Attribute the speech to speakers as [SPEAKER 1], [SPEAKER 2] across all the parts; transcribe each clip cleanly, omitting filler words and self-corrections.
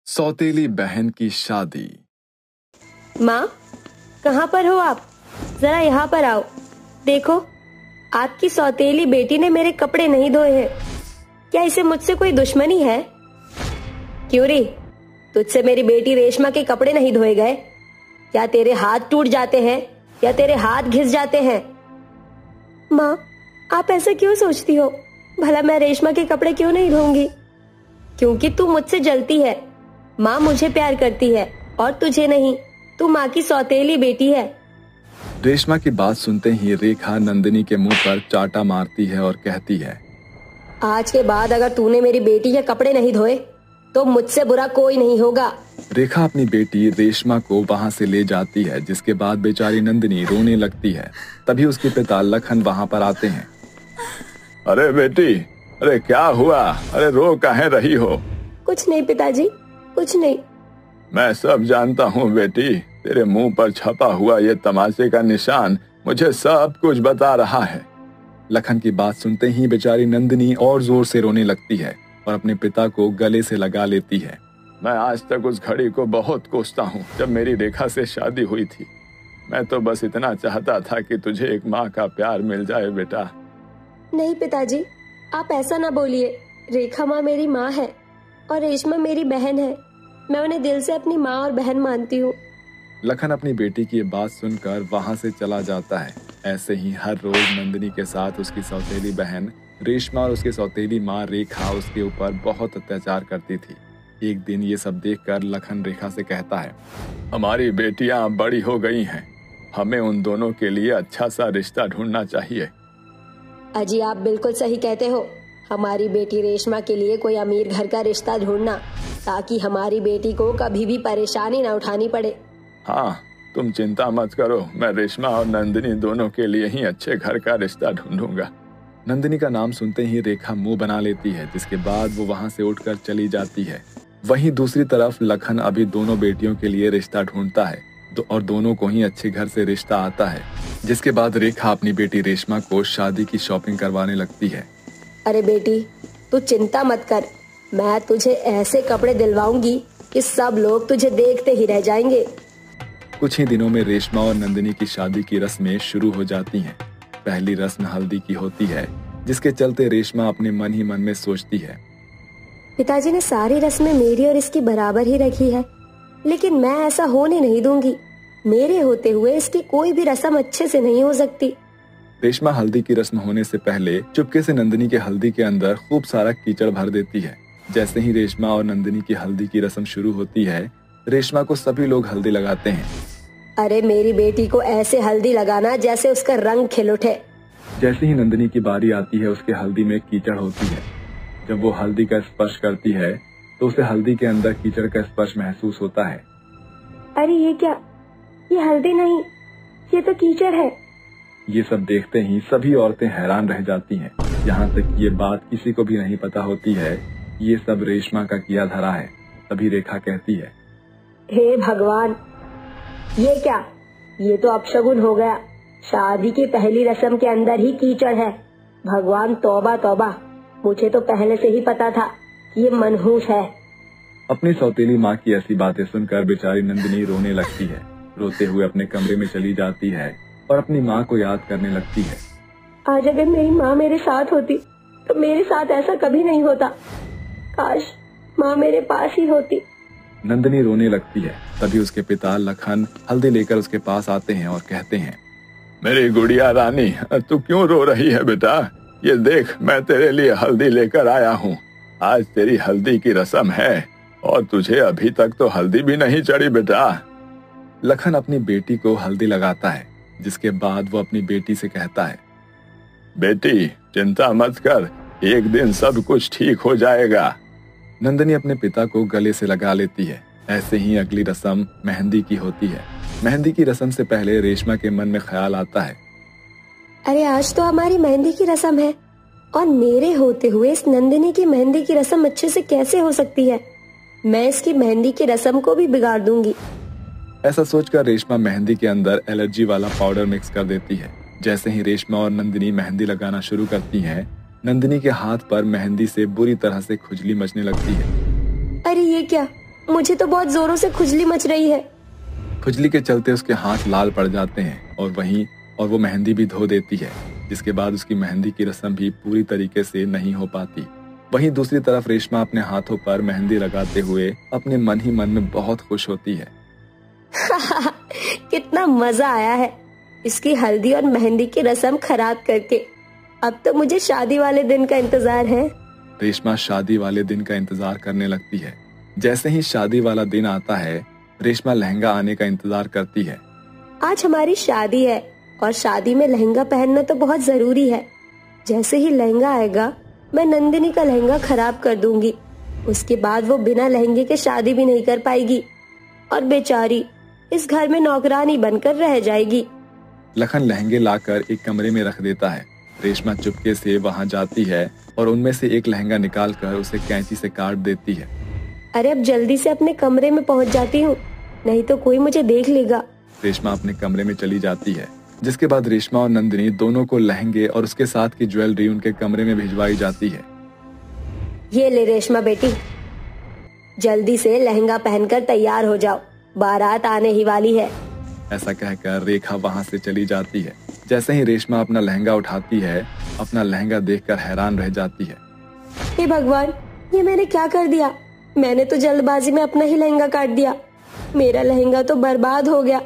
[SPEAKER 1] सौतेली बहन की शादी।
[SPEAKER 2] माँ, कहाँ पर हो आप? जरा यहाँ पर आओ। देखो, आपकी सौतेली बेटी ने मेरे कपड़े नहीं धोए हैं। क्या इसे मुझसे कोई दुश्मनी है? क्यों रे, तुझसे मेरी बेटी रेशमा के कपड़े नहीं धोए गए? क्या तेरे हाथ टूट जाते हैं या तेरे हाथ घिस जाते हैं? माँ, आप ऐसा क्यों सोचती हो? भला मैं रेशमा के कपड़े क्यों नहीं धोऊंगी? क्योंकि तू मुझसे जलती है। माँ मुझे प्यार करती है और तुझे नहीं। तू माँ की सौतेली बेटी है।
[SPEAKER 1] रेशमा की बात सुनते ही रेखा नंदिनी के मुंह पर चाटा मारती है और कहती है,
[SPEAKER 2] आज के बाद अगर तूने मेरी बेटी के कपड़े नहीं धोए तो मुझसे बुरा कोई नहीं होगा।
[SPEAKER 1] रेखा अपनी बेटी रेशमा को वहां से ले जाती है, जिसके बाद बेचारी नंदिनी रोने लगती है। तभी उसके पिता लखन वहां पर आते हैं।
[SPEAKER 3] अरे बेटी, अरे क्या हुआ? अरे रो काहे रही हो?
[SPEAKER 2] कुछ नहीं पिताजी, कुछ नहीं।
[SPEAKER 3] मैं सब जानता हूँ बेटी, तेरे मुंह पर छपा हुआ ये तमाचे का निशान मुझे सब कुछ बता रहा है।
[SPEAKER 1] लखन की बात सुनते ही बेचारी नंदिनी और जोर से रोने लगती है और अपने पिता को गले से लगा लेती है।
[SPEAKER 3] मैं आज तक उस घड़ी को बहुत कोसता हूँ जब मेरी रेखा से शादी हुई थी। मैं तो बस इतना चाहता था कि तुझे एक माँ का प्यार मिल जाए बेटा।
[SPEAKER 2] नहीं पिताजी, आप ऐसा ना बोलिए। रेखा माँ मेरी माँ है और रेशमा मेरी बहन है। मैं उन्हें दिल से अपनी माँ और बहन मानती हूँ।
[SPEAKER 1] लखन अपनी बेटी की बात सुनकर वहां से चला जाता है। ऐसे ही हर रोज नंदिनी के साथ उसकी सौतेली बहन रेशमा और उसकी सौतेली माँ रेखा उसके ऊपर बहुत अत्याचार करती थी। एक दिन ये सब देखकर लखन रेखा से कहता है,
[SPEAKER 3] हमारी बेटियां बड़ी हो गई हैं, हमें उन दोनों के लिए अच्छा सा रिश्ता ढूंढना चाहिए।
[SPEAKER 2] अजी, आप बिल्कुल सही कहते हो। हमारी बेटी रेशमा के लिए कोई अमीर घर का रिश्ता ढूंढना, ताकि हमारी बेटी को कभी भी परेशानी न उठानी पड़े।
[SPEAKER 3] हाँ, तुम चिंता मत करो, मैं रेशमा और नंदिनी दोनों के लिए ही अच्छे घर का रिश्ता ढूंढूंगा।
[SPEAKER 1] नंदिनी का नाम सुनते ही रेखा मुंह बना लेती है, जिसके बाद वो वहां से उठकर चली जाती है। वहीं दूसरी तरफ लखन अभी दोनों बेटियों के लिए रिश्ता ढूंढता है और दोनों को ही अच्छे घर से रिश्ता आता है। जिसके बाद रेखा अपनी बेटी रेशमा को शादी की शॉपिंग करवाने लगती है।
[SPEAKER 2] अरे बेटी, तू चिंता मत कर, मैं तुझे ऐसे कपड़े दिलवाऊंगी कि सब लोग तुझे देखते ही रह जाएंगे।
[SPEAKER 1] कुछ ही दिनों में रेशमा और नंदिनी की शादी की रस्में शुरू हो जाती हैं। पहली रस्म हल्दी की होती है, जिसके चलते रेशमा अपने मन ही मन में सोचती है,
[SPEAKER 2] पिताजी ने सारी रस्में मेरी और इसकी बराबर ही रखी है, लेकिन मैं ऐसा होने नहीं दूंगी। मेरे होते हुए इसकी कोई भी रस्म अच्छे से नहीं हो सकती।
[SPEAKER 1] रेशमा हल्दी की रस्म होने से पहले चुपके से नंदिनी के हल्दी के अंदर खूब सारा कीचड़ भर देती है। जैसे ही रेशमा और नंदिनी की हल्दी की रस्म शुरू होती है, रेशमा को सभी लोग हल्दी लगाते हैं।
[SPEAKER 2] अरे मेरी बेटी को ऐसे हल्दी लगाना जैसे उसका रंग खिल उठे।
[SPEAKER 1] जैसे ही नंदिनी की बारी आती है, उसके हल्दी में कीचड़ होती है। जब वो हल्दी का स्पर्श करती है तो उसे हल्दी के अंदर कीचड़ का स्पर्श महसूस होता है।
[SPEAKER 2] अरे ये क्या? ये हल्दी नहीं, ये तो कीचड़ है।
[SPEAKER 1] ये सब देखते ही सभी औरतें हैरान रह जाती हैं। यहाँ तक ये बात किसी को भी नहीं पता होती है, ये सब रेशमा का किया धरा है। तभी रेखा कहती है,
[SPEAKER 2] हे भगवान, ये क्या? ये तो अपशगुन हो गया। शादी की पहली रस्म के अंदर ही कीचड़ है। भगवान, तौबा तौबा, मुझे तो पहले से ही पता था कि ये मनहूस है।
[SPEAKER 1] अपनी सौतेली माँ की ऐसी बातें सुनकर बेचारी नंदिनी रोने लगती है। रोते हुए अपने कमरे में चली जाती है और अपनी माँ को याद करने लगती है।
[SPEAKER 2] आज अगर मेरी माँ मेरे साथ होती तो मेरे साथ ऐसा कभी नहीं होता। काश माँ मेरे पास ही होती।
[SPEAKER 1] नंदिनी रोने लगती है। तभी उसके पिता लखन हल्दी लेकर उसके पास आते हैं और कहते हैं,
[SPEAKER 3] मेरी गुड़िया रानी, तू क्यों रो रही है बेटा? ये देख, मैं तेरे लिए हल्दी लेकर आया हूँ। आज तेरी हल्दी की रस्म है और तुझे अभी तक तो हल्दी भी नहीं चढ़ी बेटा।
[SPEAKER 1] लखन अपनी बेटी को हल्दी लगाता है, जिसके बाद वो अपनी बेटी से कहता है,
[SPEAKER 3] बेटी चिंता मत कर, एक दिन सब कुछ ठीक हो जाएगा।
[SPEAKER 1] नंदिनी अपने पिता को गले से लगा लेती है। ऐसे ही अगली रस्म मेहंदी की होती है। मेहंदी की रस्म से पहले रेशमा के मन में ख्याल आता है,
[SPEAKER 2] अरे आज तो हमारी मेहंदी की रस्म है और मेरे होते हुए इस नंदिनी की मेहंदी की रस्म अच्छे से कैसे हो सकती है? मैं इसकी मेहंदी की रस्म को भी बिगाड़ दूंगी।
[SPEAKER 1] ऐसा सोचकर रेशमा मेहंदी के अंदर एलर्जी वाला पाउडर मिक्स कर देती है। जैसे ही रेशमा और नंदिनी मेहंदी लगाना शुरू करती हैं, नंदिनी के हाथ पर मेहंदी से बुरी तरह से खुजली मचने लगती है।
[SPEAKER 2] अरे ये क्या? मुझे तो बहुत जोरों से खुजली मच रही है।
[SPEAKER 1] खुजली के चलते उसके हाथ लाल पड़ जाते हैं और वो मेहंदी भी धो देती है, जिसके बाद उसकी मेहंदी की रस्म भी पूरी तरीके से नहीं हो पाती। वहीं दूसरी तरफ रेशमा अपने हाथों पर मेहंदी लगाते हुए अपने मन ही मन में बहुत खुश होती है।
[SPEAKER 2] कितना मजा आया है इसकी हल्दी और मेहंदी की रस्म खराब करके। अब तो मुझे शादी वाले दिन का इंतजार है।
[SPEAKER 1] रेशमा शादी वाले दिन का इंतजार करने लगती है। जैसे ही शादी वाला दिन आता है, रेशमा लहंगा आने का इंतजार करती है।
[SPEAKER 2] आज हमारी शादी है और शादी में लहंगा पहनना तो बहुत जरूरी है। जैसे ही लहंगा आएगा मैं नंदिनी का लहंगा खराब कर दूंगी। उसके बाद वो बिना लहंगे के शादी भी नहीं कर पाएगी और बेचारी इस घर में नौकरानी बनकर रह जाएगी।
[SPEAKER 1] लखन लहंगे लाकर एक कमरे में रख देता है। रेशमा चुपके से वहां जाती है और उनमें से एक लहंगा निकालकर उसे कैंची से काट देती है।
[SPEAKER 2] अरे अब जल्दी से अपने कमरे में पहुंच जाती हूँ, नहीं तो कोई मुझे देख लेगा।
[SPEAKER 1] रेशमा अपने कमरे में चली जाती है, जिसके बाद रेशमा और नंदिनी दोनों को लहंगे और उसके साथ की ज्वेलरी उनके कमरे में भिजवाई जाती है।
[SPEAKER 2] ये ले रेशमा बेटी, जल्दी से लहंगा पहनकर तैयार हो जाओ, बारात आने ही वाली है।
[SPEAKER 1] ऐसा कहकर रेखा वहां से चली जाती है। जैसे ही रेशमा अपना लहंगा उठाती है, अपना लहंगा देखकर हैरान रह जाती है।
[SPEAKER 2] हे भगवान, ये मैंने क्या कर दिया? मैंने तो जल्दबाजी में अपना ही लहंगा काट दिया। मेरा लहंगा तो बर्बाद हो गया।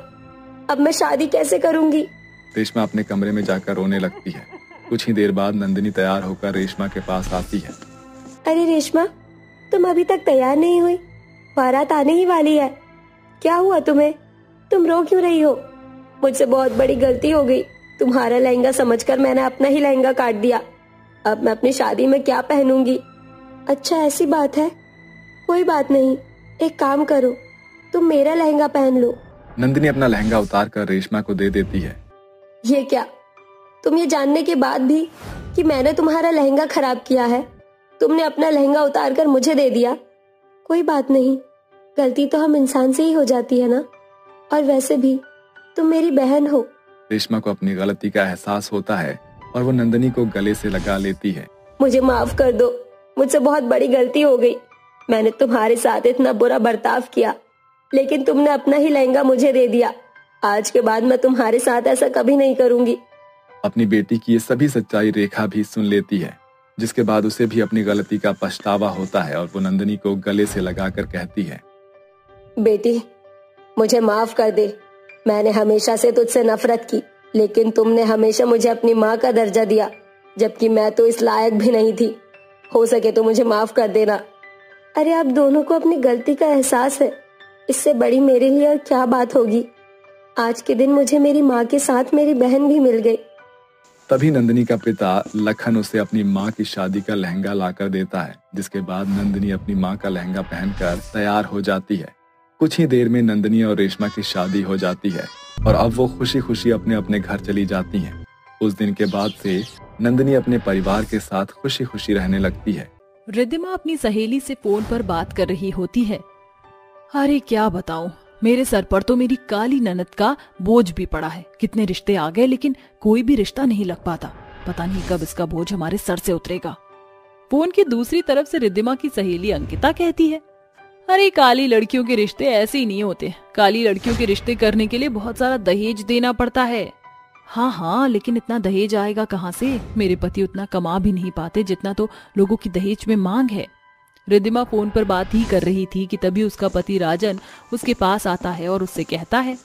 [SPEAKER 2] अब मैं शादी कैसे करूंगी?
[SPEAKER 1] रेशमा अपने कमरे में जाकर रोने लगती है। कुछ ही देर बाद नंदिनी तैयार होकर रेशमा के पास आती है।
[SPEAKER 2] अरे रेशमा, तुम अभी तक तैयार नहीं हुई? बारात आने ही वाली है। क्या हुआ तुम्हें? तुम रो क्यों रही हो? मुझसे बहुत बड़ी गलती हो गई। तुम्हारा लहंगा समझकर मैंने अपना ही लहंगा काट दिया। अब मैं अपनी शादी में क्या पहनूंगी? अच्छा ऐसी बात है, कोई बात नहीं, एक काम करो, तुम मेरा लहंगा पहन लो।
[SPEAKER 1] नंदिनी अपना लहंगा उतार कर रेशमा को दे देती है।
[SPEAKER 2] ये क्या? तुम ये जानने के बाद भी कि मैंने तुम्हारा लहंगा खराब किया है, तुमने अपना लहंगा उतार कर मुझे दे दिया। कोई बात नहीं, गलती तो हम इंसान से ही हो जाती है ना। और वैसे भी तुम मेरी बहन हो।
[SPEAKER 1] रेशमा को अपनी गलती का एहसास होता है और वो नंदिनी को गले से लगा लेती है।
[SPEAKER 2] मुझे माफ कर दो, मुझसे बहुत बड़ी गलती हो गई। मैंने तुम्हारे साथ इतना बुरा बर्ताव किया, लेकिन तुमने अपना ही लहंगा मुझे दे दिया। आज के बाद मैं तुम्हारे साथ ऐसा कभी नहीं करूंगी।
[SPEAKER 1] अपनी बेटी की ये सभी सच्चाई रेखा भी सुन लेती है, जिसके बाद उसे भी अपनी गलती का पछतावा होता है और वो नंदिनी को गले से लगाकर कहती है,
[SPEAKER 2] बेटी मुझे माफ कर दे। मैंने हमेशा से तुझसे नफरत की, लेकिन तुमने हमेशा मुझे अपनी माँ का दर्जा दिया, जबकि मैं तो इस लायक भी नहीं थी। हो सके तो मुझे माफ कर देना। अरे आप दोनों को अपनी गलती का एहसास है, इससे बड़ी मेरे लिए और क्या बात होगी। आज के दिन मुझे मेरी माँ के साथ मेरी बहन भी मिल गई।
[SPEAKER 1] तभी नंदिनी का पिता लखन उसे अपनी माँ की शादी का लहंगा लाकर देता है, जिसके बाद नंदिनी अपनी माँ का लहंगा पहनकर तैयार हो जाती है। कुछ ही देर में नंदिनी और रेशमा की शादी हो जाती है और अब वो खुशी खुशी अपने अपने घर चली जाती हैं। उस दिन के बाद से नंदिनी अपने परिवार के साथ खुशी खुशी रहने लगती है।
[SPEAKER 4] रिद्धिमा अपनी सहेली से फोन पर बात कर रही होती है। अरे क्या बताऊं, मेरे सर पर तो मेरी काली ननद का बोझ भी पड़ा है। कितने रिश्ते आ गए लेकिन कोई भी रिश्ता नहीं लग पाता। पता नहीं कब इसका बोझ हमारे सर से उतरेगा। फोन की दूसरी तरफ से रिद्धिमा की सहेली अंकिता कहती है, अरे काली लड़कियों के रिश्ते ऐसे ही नहीं होते। काली लड़कियों के रिश्ते करने के लिए बहुत सारा दहेज देना पड़ता है। हाँ, लेकिन इतना दहेज आएगा कहाँ से? मेरे पति उतना कमा भी नहीं पाते जितना तो लोगों की दहेज में मांग है। रिद्धिमा फोन पर बात ही कर रही थी कि तभी उसका पति राजन उसके पास आता है और उससे कहता है,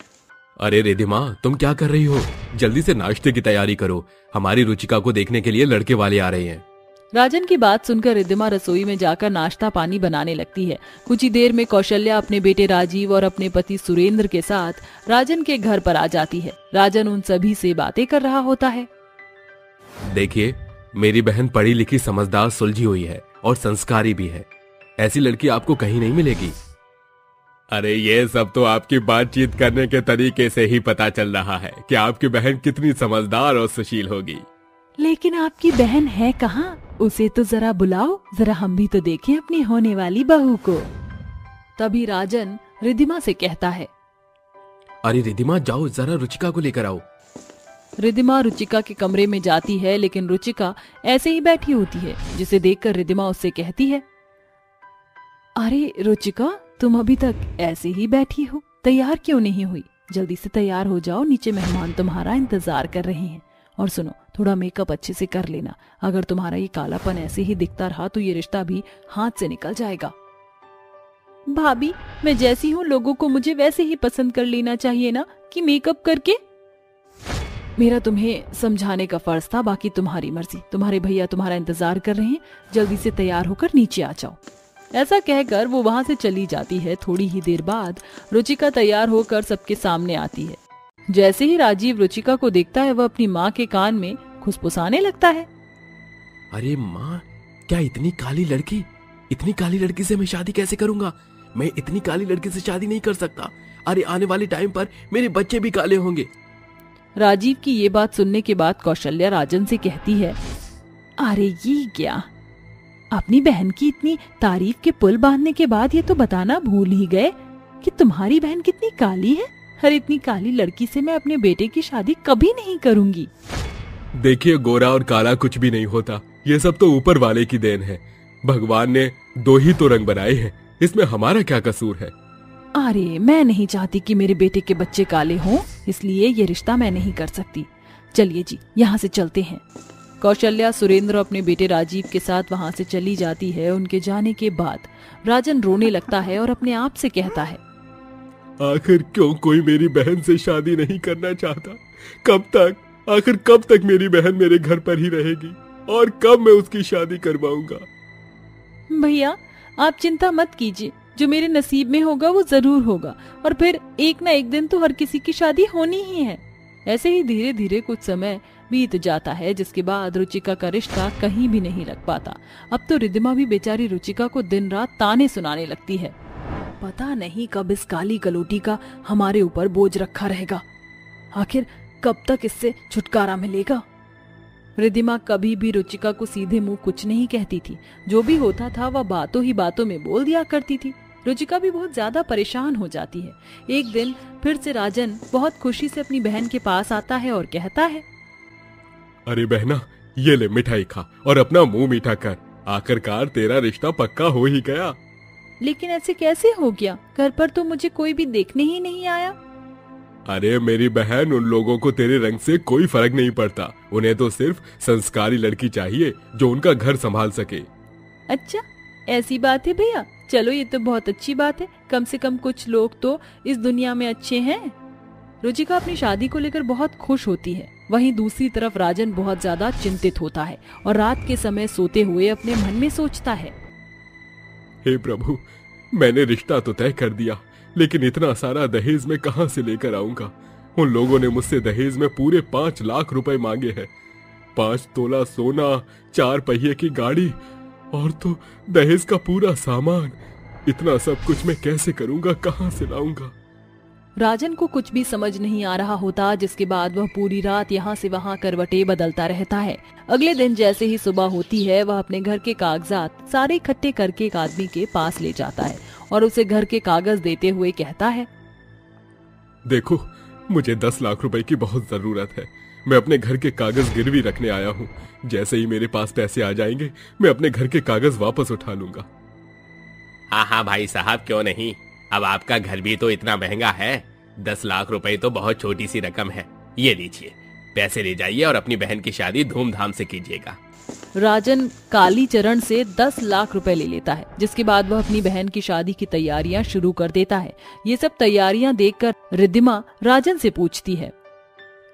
[SPEAKER 5] अरे रिद्धिमा, तुम क्या कर रही हो? जल्दी से नाश्ते की तैयारी करो, हमारी रुचिका को देखने के लिए लड़के वाले आ रहे हैं।
[SPEAKER 4] राजन की बात सुनकर रिद्धिमा रसोई में जाकर नाश्ता पानी बनाने लगती है। कुछ ही देर में कौशल्या अपने बेटे राजीव और अपने पति सुरेंद्र के साथ राजन के घर पर आ जाती है। राजन उन सभी से बातें कर रहा होता है।
[SPEAKER 5] देखिए, मेरी बहन पढ़ी लिखी, समझदार, सुलझी हुई है और संस्कारी भी है। ऐसी लड़की आपको कहीं नहीं मिलेगी। अरे ये सब तो आपकी बातचीत करने के तरीके से ही पता चल रहा है कि आपकी बहन कितनी समझदार और सुशील होगी।
[SPEAKER 4] लेकिन आपकी बहन है कहाँ? उसे तो जरा बुलाओ, जरा हम भी तो देखें अपनी होने वाली बहू को। तभी राजन रिद्धिमा से कहता है,
[SPEAKER 5] अरे रिद्धिमा, जाओ जरा रुचिका को लेकर आओ।
[SPEAKER 4] रिद्धिमा रुचिका के कमरे में जाती है, लेकिन रुचिका ऐसे ही बैठी होती है, जिसे देखकर रिद्धिमा उससे कहती है, अरे रुचिका, तुम अभी तक ऐसे ही बैठी हो, तैयार क्यों नहीं हुई? जल्दी से तैयार हो जाओ, नीचे मेहमान तुम्हारा इंतजार कर रहे हैं। और सुनो, थोड़ा मेकअप अच्छे से कर लेना। अगर तुम्हारा ये कालापन ऐसे ही दिखता रहा तो ये रिश्ता भी हाथ से निकल जाएगा। भाभी, मैं जैसी हूँ लोगों को मुझे वैसे ही पसंद कर लेना चाहिए ना, कि मेकअप करके? मेरा तुम्हें समझाने का फर्ज था, बाकी तुम्हारी मर्जी। तुम्हारे भैया तुम्हारा इंतजार कर रहे हैं, जल्दी से तैयार होकर नीचे आ जाओ। ऐसा कहकर वो वहां से चली जाती है। थोड़ी ही देर बाद रुचिका तैयार होकर सबके सामने आती है। जैसे ही राजीव रुचिका को देखता है, वह अपनी माँ के कान में खुसफुसाने लगता है।
[SPEAKER 5] अरे माँ, क्या इतनी काली लड़की से मैं शादी कैसे करूंगा? मैं इतनी काली लड़की से शादी नहीं कर सकता। अरे आने वाले टाइम पर मेरे बच्चे भी काले होंगे।
[SPEAKER 4] राजीव की ये बात सुनने के बाद कौशल्या राजन से कहती है, अरे ये क्या, अपनी बहन की इतनी तारीफ के पुल बांधने के बाद ये तो बताना भूल ही गए कि तुम्हारी बहन कितनी काली है। हर इतनी काली लड़की से मैं अपने बेटे की शादी कभी नहीं करूंगी।
[SPEAKER 5] देखिए, गोरा और काला कुछ भी नहीं होता, ये सब तो ऊपर वाले की देन है। भगवान ने 2 ही तो रंग बनाए हैं, इसमें हमारा क्या कसूर है?
[SPEAKER 4] अरे मैं नहीं चाहती कि मेरे बेटे के बच्चे काले हों, इसलिए ये रिश्ता मैं नहीं कर सकती। चलिए जी, यहाँ से चलते हैं। कौशल्या सुरेंद्र अपने बेटे राजीव के साथ वहाँ से चली जाती है। उनके जाने के बाद राजन रोने लगता है और अपने आप से कहता है,
[SPEAKER 5] आखिर क्यों कोई मेरी बहन से शादी नहीं करना चाहता? आखिर कब तक मेरी बहन मेरे घर पर ही रहेगी और कब मैं उसकी शादी करवाऊंगा?
[SPEAKER 4] भैया, आप चिंता मत कीजिए, जो मेरे नसीब में होगा वो जरूर होगा, और फिर एक ना एक दिन तो हर किसी की शादी होनी ही है। ऐसे ही धीरे धीरे कुछ समय बीत जाता है, जिसके बाद रुचिका का रिश्ता कहीं भी नहीं लग पाता। अब तो रिद्धिमा भी बेचारी रुचिका को दिन रात ताने सुनाने लगती है। पता नहीं कब इस काली कलोटी का हमारे ऊपर बोझ रखा रहेगा, आखिर कब तक इससे छुटकारा मिलेगा। रिद्धिमा कभी भी रुचिका को सीधे मुंह कुछ नहीं कहती थी। जो भी होता था वह बातों ही बातों में बोल दिया करती थी। रुचिका भी बहुत ज्यादा परेशान हो जाती है। एक दिन फिर से राजन बहुत खुशी से अपनी बहन के पास आता है और कहता है,
[SPEAKER 5] अरे बहना, ये ले मिठाई खा और अपना मुंह मीठा कर। आखिरकार तेरा रिश्ता पक्का हो ही गया।
[SPEAKER 4] लेकिन ऐसे कैसे हो गया? घर पर तो मुझे कोई भी देखने ही नहीं आया।
[SPEAKER 5] अरे मेरी बहन, उन लोगों को तेरे रंग से कोई फर्क नहीं पड़ता। उन्हें तो सिर्फ संस्कारी लड़की चाहिए जो उनका घर संभाल सके।
[SPEAKER 4] अच्छा, ऐसी बात है भैया? चलो, ये तो बहुत अच्छी बात है। कम से कम कुछ लोग तो इस दुनिया में अच्छे हैं। रुचिका अपनी शादी को लेकर बहुत खुश होती है। वहीं दूसरी तरफ राजन बहुत ज्यादा चिंतित होता है और रात के समय सोते हुए अपने मन में सोचता है,
[SPEAKER 5] हे प्रभु, मैंने रिश्ता तो तय कर दिया, लेकिन इतना सारा दहेज मैं कहां से लेकर आऊंगा? उन लोगों ने मुझसे दहेज में पूरे 5 लाख रुपए मांगे हैं। 5 तोला सोना, 4 पहिए की गाड़ी और तो दहेज का पूरा सामान। इतना सब कुछ मैं कैसे करूंगा, कहां से लाऊंगा?
[SPEAKER 4] राजन को कुछ भी समझ नहीं आ रहा होता, जिसके बाद वह पूरी रात यहाँ से वहाँ करवटें बदलता रहता है। अगले दिन जैसे ही सुबह होती है, वह अपने घर के कागजात सारे इकट्ठे करके एक आदमी के पास ले जाता है और उसे घर के कागज देते हुए कहता है,
[SPEAKER 5] देखो, मुझे 10 लाख रुपए की बहुत जरूरत है। मैं अपने घर के कागज गिरवी रखने आया हूँ। जैसे ही मेरे पास पैसे आ जाएंगे, मैं अपने घर के कागज वापस उठा लूंगा।
[SPEAKER 6] हाँ भाई साहब, क्यों नहीं। अब आपका घर भी तो इतना महंगा है। 10 लाख रुपए तो बहुत छोटी सी रकम है। ये लीजिए, पैसे ले जाइए और अपनी बहन की शादी धूमधाम से कीजिएगा।
[SPEAKER 4] राजन कालीचरण से 10 लाख रुपए ले लेता है, जिसके बाद वह अपनी बहन की शादी की तैयारियां शुरू कर देता है। ये सब तैयारियां देखकर रिद्धिमा राजन से पूछती है,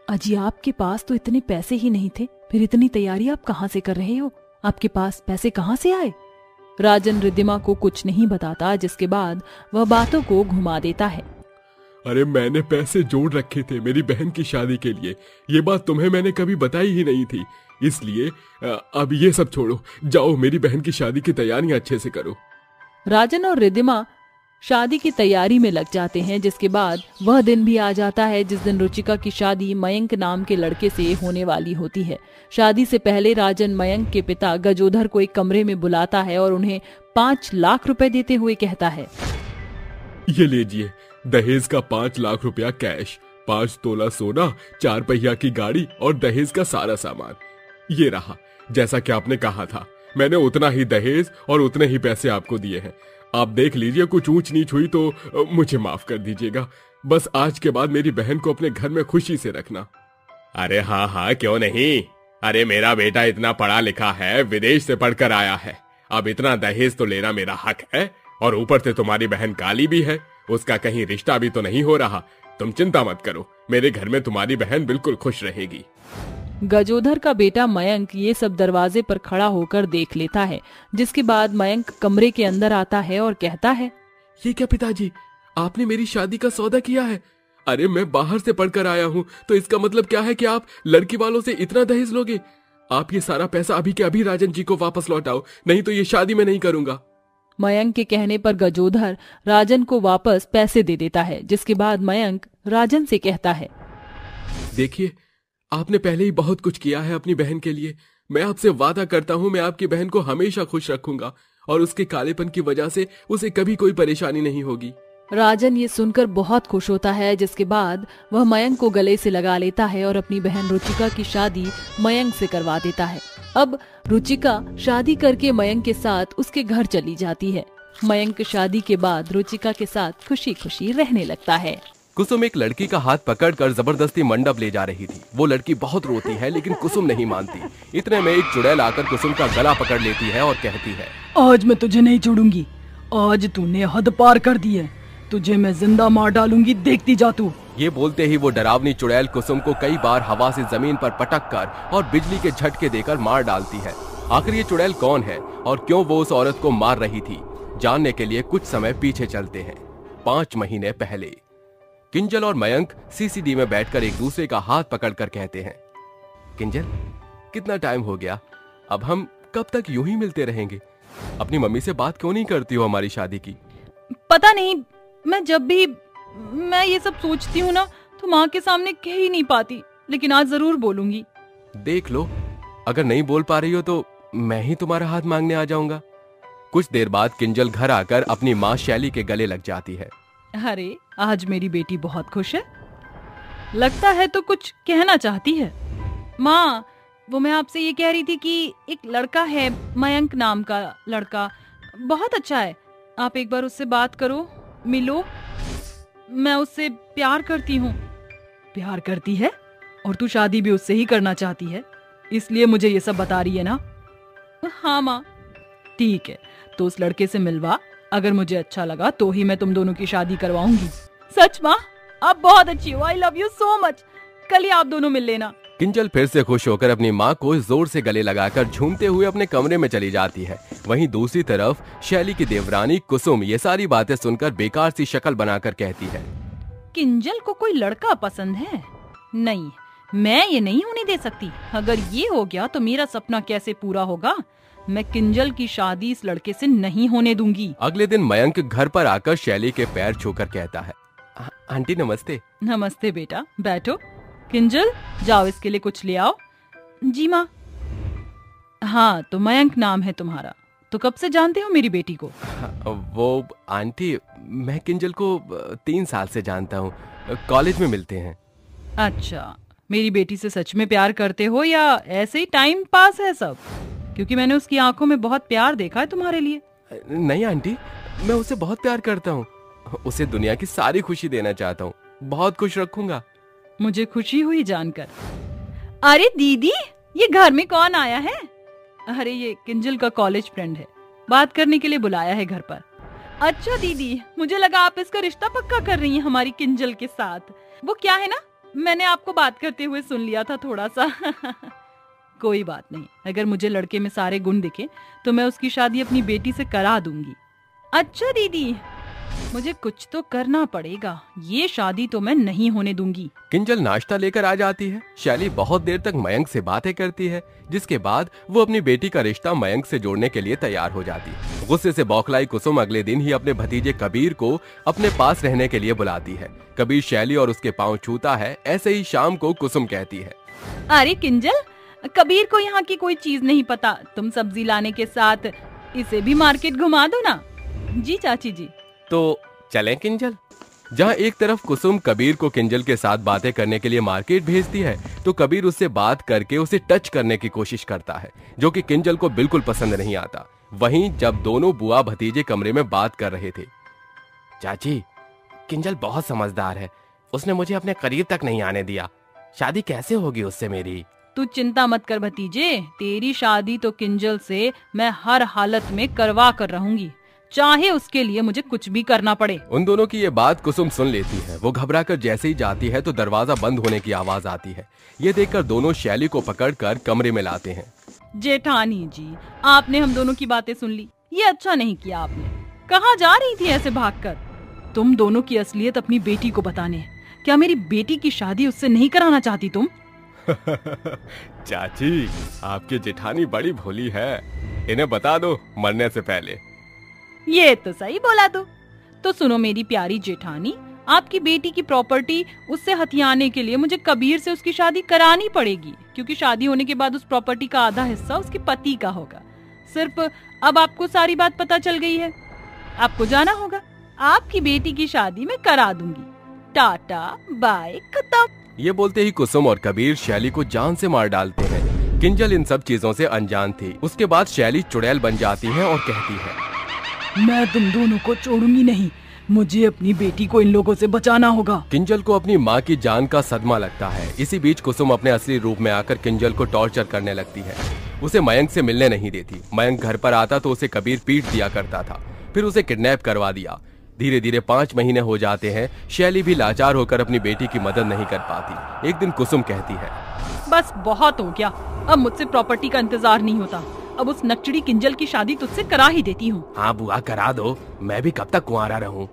[SPEAKER 4] अजी, आपके पास तो इतने पैसे ही नहीं थे, फिर इतनी तैयारी आप कहाँ से कर रहे हो? आपके पास पैसे कहाँ से आए? राजन रिद्धिमा को कुछ नहीं बताता, जिसके बाद वह बातों को घुमा देता है।
[SPEAKER 5] अरे मैंने पैसे जोड़ रखे थे मेरी बहन की शादी के लिए। ये बात तुम्हें मैंने कभी बताई ही नहीं थी, इसलिए अब ये सब छोड़ो, जाओ मेरी बहन की शादी की तैयारियां अच्छे से करो।
[SPEAKER 4] राजन और रिद्धिमा शादी की तैयारी में लग जाते हैं, जिसके बाद वह दिन भी आ जाता है जिस दिन रुचिका की शादी मयंक नाम के लड़के से होने वाली होती है। शादी से पहले राजन मयंक के पिता गजोधर को एक कमरे में बुलाता है और उन्हें 5 लाख रुपए देते हुए कहता है,
[SPEAKER 5] ये लीजिए, दहेज का 5 लाख रुपया कैश, 5 तोला सोना, 4 पहिया की गाड़ी और दहेज का सारा सामान। ये रहा, जैसा कि आपने कहा था, मैंने उतना ही दहेज और उतने ही पैसे आपको दिए हैं। आप देख लीजिए, कुछ ऊंच नीच हुई तो मुझे माफ कर दीजिएगा। बस आज के बाद मेरी बहन को अपने घर में खुशी से रखना।
[SPEAKER 6] अरे हाँ हाँ, क्यों नहीं। अरे मेरा बेटा इतना पढ़ा लिखा है, विदेश से पढ़कर आया है, अब इतना दहेज तो लेना मेरा हक है। और ऊपर से तुम्हारी बहन काली भी है, उसका कहीं रिश्ता भी तो नहीं हो रहा। तुम चिंता मत करो, मेरे घर में तुम्हारी बहन बिल्कुल खुश रहेगी।
[SPEAKER 4] गजोधर का बेटा मयंक ये सब दरवाजे पर खड़ा होकर देख लेता है, जिसके बाद मयंक कमरे के अंदर आता है और कहता है,
[SPEAKER 5] ये क्या पिताजी, आपने मेरी शादी का सौदा किया है? अरे मैं बाहर से पढ़कर आया हूँ, तो इसका मतलब क्या है कि आप लड़की वालों से इतना दहेज लोगे? आप ये सारा पैसा अभी के अभी राजन जी को वापस लौटाओ, नहीं तो ये शादी मैं नहीं करूंगा।
[SPEAKER 4] मयंक के कहने पर गजोधर राजन को वापस पैसे दे देता है, जिसके बाद मयंक राजन से कहता है,
[SPEAKER 5] देखिए, आपने पहले ही बहुत कुछ किया है अपनी बहन के लिए। मैं आपसे वादा करता हूँ, मैं आपकी बहन को हमेशा खुश रखूंगा और उसके कालेपन की वजह से उसे कभी कोई परेशानी नहीं होगी।
[SPEAKER 4] राजन ये सुनकर बहुत खुश होता है, जिसके बाद वह मयंक को गले से लगा लेता है और अपनी बहन रुचिका की शादी मयंक से करवा देता है। अब रुचिका शादी करके मयंक के साथ उसके घर चली जाती है। मयंक शादी के बाद रुचिका के साथ खुशी खुशी रहने लगता है।
[SPEAKER 5] कुसुम एक लड़की का हाथ पकड़कर जबरदस्ती मंडप ले जा रही थी। वो लड़की बहुत रोती है, लेकिन कुसुम नहीं मानती। इतने में एक चुड़ैल आकर कुसुम का गला पकड़ लेती है और कहती है,
[SPEAKER 7] आज मैं तुझे नहीं छोड़ूंगी, आज तूने हद पार कर दी है, तुझे मैं जिंदा मार डालूंगी, देखती जा तू।
[SPEAKER 5] ये बोलते ही वो डरावनी चुड़ैल कुसुम को कई बार हवा से जमीन पर पटक कर और बिजली के झटके देकर मार डालती है। आखिर ये चुड़ैल कौन है और क्यों वो उस औरत को मार रही थी, जानने के लिए कुछ समय पीछे चलते हैं। 5 महीने पहले किंजल और मयंक सीसीडी में बैठकर एक दूसरे का हाथ पकड़कर कहते हैं, किंजल, कितना टाइम हो गया, अब हम कब तक यूं ही मिलते रहेंगे? अपनी मम्मी से बात क्यों नहीं करती हो हमारी शादी की?
[SPEAKER 7] पता नहीं, मैं जब भी मैं ये सब सोचती हूँ ना, तो माँ के सामने कह ही नहीं पाती, लेकिन आज जरूर बोलूंगी।
[SPEAKER 5] देख लो, अगर नहीं बोल पा रही हो तो मैं ही तुम्हारा हाथ मांगने आ जाऊंगा। कुछ देर बाद किंजल घर आकर अपनी माँ शैली के गले लग जाती है।
[SPEAKER 7] अरे आज मेरी बेटी बहुत खुश है, लगता है तो कुछ कहना चाहती है। माँ, वो मैं आपसे ये कह रही थी कि एक लड़का है, मयंक नाम का लड़का, बहुत अच्छा है, आप एक बार उससे बात करो, मिलो, मैं उससे प्यार करती हूँ। प्यार करती है? और तू शादी भी उससे ही करना चाहती है, इसलिए मुझे ये सब बता रही है ना? हाँ माँ। ठीक है, तो उस लड़के से मिलवा, अगर मुझे अच्छा लगा तो ही मैं तुम दोनों की शादी करवाऊंगी। सच माँ, आप बहुत अच्छी हो, I love you so much, कल ही आप दोनों मिल लेना।
[SPEAKER 5] किंजल फिर से खुश होकर अपनी माँ को जोर से गले लगाकर झूमते हुए अपने कमरे में चली जाती है। वहीं दूसरी तरफ शैली की देवरानी कुसुम ये सारी बातें सुनकर बेकार सी शक्ल बनाकर कहती है,
[SPEAKER 7] किंजल को कोई लड़का पसंद है? नहीं, मैं ये नहीं होने दे सकती। अगर ये हो गया तो मेरा सपना कैसे पूरा होगा? मैं किंजल की शादी इस लड़के से नहीं होने दूंगी।
[SPEAKER 5] अगले दिन मयंक घर पर आकर शैली के पैर छूकर कहता है, आंटी नमस्ते।
[SPEAKER 7] नमस्ते बेटा, बैठो। किंजल, जाओ इसके लिए कुछ ले आओ। जी माँ। हाँ, तो मयंक नाम है तुम्हारा, तो कब से जानते हो मेरी बेटी को?
[SPEAKER 5] वो आंटी, मैं किंजल को 3 साल से जानता हूँ, कॉलेज में मिलते हैं।
[SPEAKER 7] अच्छा, मेरी बेटी से सच में प्यार करते हो या ऐसे ही टाइम पास है सब? क्योंकि मैंने उसकी आंखों में बहुत प्यार देखा है तुम्हारे लिए।
[SPEAKER 5] नहीं आंटी, मैं उसे बहुत प्यार करता हूँ, उसे दुनिया की सारी खुशी देना चाहता हूँ, बहुत खुश रखूंगा।
[SPEAKER 7] मुझे खुशी हुई जानकर। अरे दीदी, ये घर में कौन आया है? अरे ये किंजल का कॉलेज फ्रेंड है, बात करने के लिए बुलाया है घर पर। अच्छा दीदी, मुझे लगा आप इसका रिश्ता पक्का कर रही हैं हमारी किंजल के साथ। वो क्या है ना, मैंने आपको बात करते हुए सुन लिया था थोड़ा सा। कोई बात नहीं, अगर मुझे लड़के में सारे गुण दिखे तो मैं उसकी शादी अपनी बेटी से करा दूंगी। अच्छा दीदी, मुझे कुछ तो करना पड़ेगा, ये शादी तो मैं नहीं होने दूंगी।
[SPEAKER 5] किंजल नाश्ता लेकर आ जाती है। शैली बहुत देर तक मयंक से बातें करती है, जिसके बाद वो अपनी बेटी का रिश्ता मयंक से जोड़ने के लिए तैयार हो जाती है। गुस्से से बौखलाई कुसुम अगले दिन ही अपने भतीजे कबीर को अपने पास रहने के लिए बुलाती है। कबीर शैली और उसके पाँव छूता है। ऐसे ही शाम को कुसुम कहती है,
[SPEAKER 7] अरे किंजल, कबीर को यहाँ की कोई चीज नहीं पता, तुम सब्जी लाने के साथ इसे भी मार्केट घुमा दो ना। जी चाची जी।
[SPEAKER 5] तो चलें किंजल। जहाँ एक तरफ कुसुम कबीर को किंजल के साथ बातें करने के लिए मार्केट भेजती है, तो कबीर उससे बात करके उसे टच करने की कोशिश करता है, जो कि किंजल को बिल्कुल पसंद नहीं आता। वहीं जब दोनों बुआ भतीजे कमरे में बात कर रहे थे।
[SPEAKER 6] चाची, किंजल बहुत समझदार है, उसने मुझे अपने करीब तक नहीं आने दिया। शादी कैसे होगी उससे मेरी?
[SPEAKER 7] तू चिंता मत कर भतीजे, तेरी शादी तो किंजल से मैं हर हालत में करवा कर रहूंगी, चाहे उसके लिए मुझे कुछ भी करना पड़े।
[SPEAKER 5] उन दोनों की ये बात कुसुम सुन लेती है। वो घबराकर जैसे ही जाती है तो दरवाजा बंद होने की आवाज आती है। ये देखकर दोनों शैली को पकड़कर कमरे में लाते हैं।
[SPEAKER 7] जेठानी जी, आपने हम दोनों की बातें सुन ली, ये अच्छा नहीं किया आपने। कहाँ जा रही थी ऐसे भागकर? तुम दोनों की असलियत अपनी बेटी को बताने। क्या मेरी बेटी की शादी उससे नहीं कराना चाहती तुम?
[SPEAKER 5] चाची, आपकी जेठानी बड़ी भोली है, इन्हें बता दो मरने से पहले।
[SPEAKER 7] ये तो सही बोला तो सुनो मेरी प्यारी जेठानी, आपकी बेटी की प्रॉपर्टी उससे हथियाने के लिए मुझे कबीर से उसकी शादी करानी पड़ेगी, क्योंकि शादी होने के बाद उस प्रॉपर्टी का आधा हिस्सा उसके पति का होगा। सिर्फ अब आपको सारी बात पता चल गई है, आपको जाना होगा। आपकी बेटी की शादी मैं करा दूंगी। टाटा बाय, खत्म।
[SPEAKER 5] ये बोलते ही कुसुम और कबीर शैली को जान से मार डालते हैं। किंजल इन सब चीजों से अनजान थी। उसके बाद शैली चुड़ैल बन जाती है और कहती है,
[SPEAKER 7] मैं तुम दोनों को छोड़ूंगी नहीं, मुझे अपनी बेटी को इन लोगों से बचाना होगा।
[SPEAKER 5] किंजल को अपनी माँ की जान का सदमा लगता है। इसी बीच कुसुम अपने असली रूप में आकर किंजल को टॉर्चर करने लगती है। उसे मयंक से मिलने नहीं देती। मयंक घर पर आता तो उसे कबीर पीट दिया करता था, फिर उसे किडनैप करवा दिया। धीरे धीरे 5 महीने हो जाते हैं। शैली भी लाचार होकर अपनी बेटी की मदद नहीं कर पाती। एक दिन कुसुम कहती है,
[SPEAKER 7] बस बहुत हो गया, अब मुझसे प्रॉपर्टी का इंतजार नहीं होता। अब उस नकचड़ी किंजल की शादी तुझसे करा ही देती हूँ।
[SPEAKER 6] हाँ बुआ, करा दो, मैं भी कब तक कुंवारा रहूं।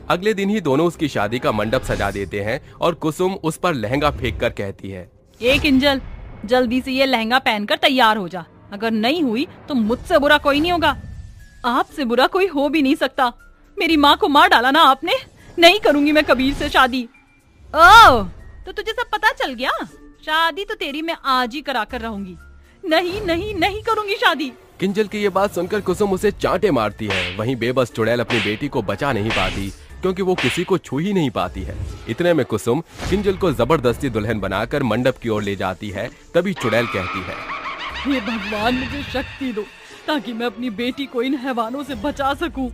[SPEAKER 5] अगले दिन ही दोनों उसकी शादी का मंडप सजा देते हैं और कुसुम उस पर लहंगा फेंक कर कहती है,
[SPEAKER 7] ए किंजल, जल्दी से ये लहंगा पहनकर तैयार हो जा। अगर नहीं हुई तो मुझसे बुरा कोई नहीं होगा, आपसे बुरा कोई हो भी नहीं सकता। मेरी माँ को मार डाला ना आपने, नहीं करूंगी मैं कबीर से शादी। ओह, तो तुझे सब पता चल गया? शादी तो तेरी मैं आज ही करा कर रहूंगी। नहीं नहीं नहीं करूंगी शादी।
[SPEAKER 5] किंजल की ये बात सुनकर कुसुम उसे चांटे मारती है। वहीं बेबस चुड़ैल अपनी बेटी को बचा नहीं पाती, क्योंकि वो किसी को छू ही नहीं पाती है। इतने में कुसुम किंजल को जबरदस्ती दुल्हन बनाकर मंडप की ओर ले जाती है। तभी चुड़ैल कहती है,
[SPEAKER 7] हे भगवान, मुझे शक्ति दो ताकि मैं अपनी बेटी को इन हैवानों से बचा सकूं।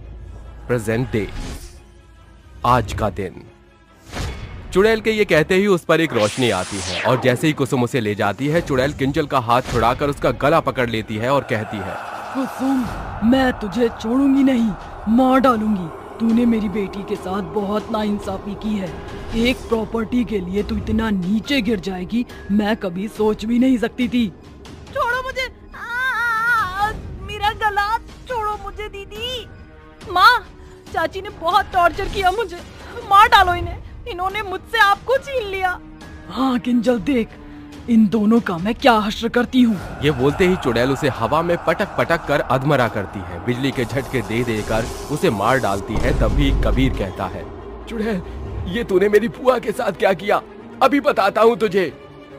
[SPEAKER 5] प्रेजेंट डे, आज का दिन। चुड़ैल के ये कहते ही उस पर एक रोशनी आती है और जैसे ही कुसुम उसे ले जाती है, चुड़ैल किंजल का हाथ छुड़ाकर उसका गला पकड़ लेती है और कहती है,
[SPEAKER 7] कुसुम, मैं तुझे छोड़ूंगी नहीं, मार डालूंगी। तूने मेरी बेटी के साथ बहुत नाइंसाफी की है। एक प्रॉपर्टी के लिए तू इतना नीचे गिर जाएगी, मैं कभी सोच भी नहीं सकती थी। छोड़ो मुझे, मेरा गला छोड़ो मुझे दीदी। माँ, चाची ने बहुत टॉर्चर किया मुझे, मार डालो इन्हें, इन्होंने मुझसे आपको छीन लिया। हाँ किंजल, देख इन दोनों का मैं क्या हश्र करती हूँ।
[SPEAKER 5] ये बोलते ही चुड़ैल उसे हवा में पटक पटक कर अधमरा करती है। बिजली के झटके दे देकर उसे मार डालती है। तभी कबीर कहता है, चुड़ैल, ये तूने मेरी बुआ के साथ क्या किया? अभी बताता हूँ तुझे।